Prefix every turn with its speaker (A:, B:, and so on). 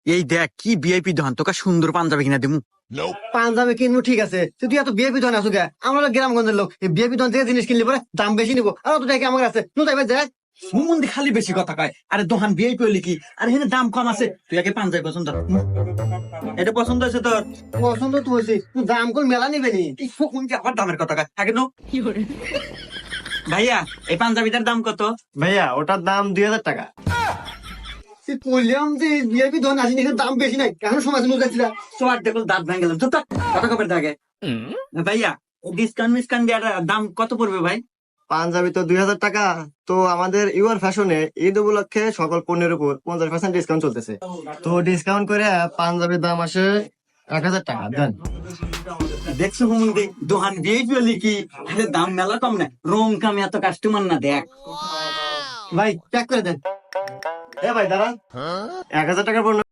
A: এই দেখ কি ভিআইপি দোকান, তোকে সুন্দর পাঞ্জাবি কিনা দিমু।
B: পাঞ্জাবি কিনবো ঠিক আছে, তুই এত বিএপি ধন আসু গে? আমরা গ্রামগঞ্জের লোক, এই বিএপি ধন থেকে জিনিস কিনলে পরে দাম বেশি নিবো, আর অত টাকা আমার আছে তুই তাইবে দেখ।
A: মুমুন্দি খালি বেশি কথা কয়। আরে দোকান ভিআইপি হইলে কি, আর এখানে দাম কম আছে। তুই আগে পাঞ্জাবি পছন্দ কর। এটা পছন্দ হয়েছে তোর?
B: পছন্দ তো হয়েছে, তুই দাম কোন মেলা নিবে নি?
A: এই ফকুনকে আবার দামের কথা কয় আগে নো। ভাইয়া এই পাঞ্জাবিটার দাম কত?
B: ভাইয়া ওটার দাম 2000 টাকা। তুই বললাম যে বিএপি ধন আসেনি, এখানে দাম বেশি নাই, এখন সমাজ যাচ্ছিলা।
A: সোয়ার দেখুন দাঁত ভেঙে গেলাম। চুপ থাক, কথা কবের থাকে। ভাইয়া ডিসকাউন্ট মিসকাউন্ট দেওয়ার দাম কত পড়বে ভাই?
B: পাঞ্জাবি তো 2000 টাকা। তো আমাদের ইউর ফ্যাশনে ঈদ উপলক্ষে সকল পণ্যের উপর 50% ডিসকাউন্ট চলতেছে। তো ডিসকাউন্ট করে পাঞ্জাবির দাম আসে 1000 টাকা। দেন
A: দেখছো হুমুন্দি দোকান ভিআইপি হইলে কি, আরে দাম মেলা কম না, রং কামে এত কাস্টমার না দেখ।
B: ভাই প্যাক করে দেন। ভাই দাঁড়ান, 1000 টাকার পণ্য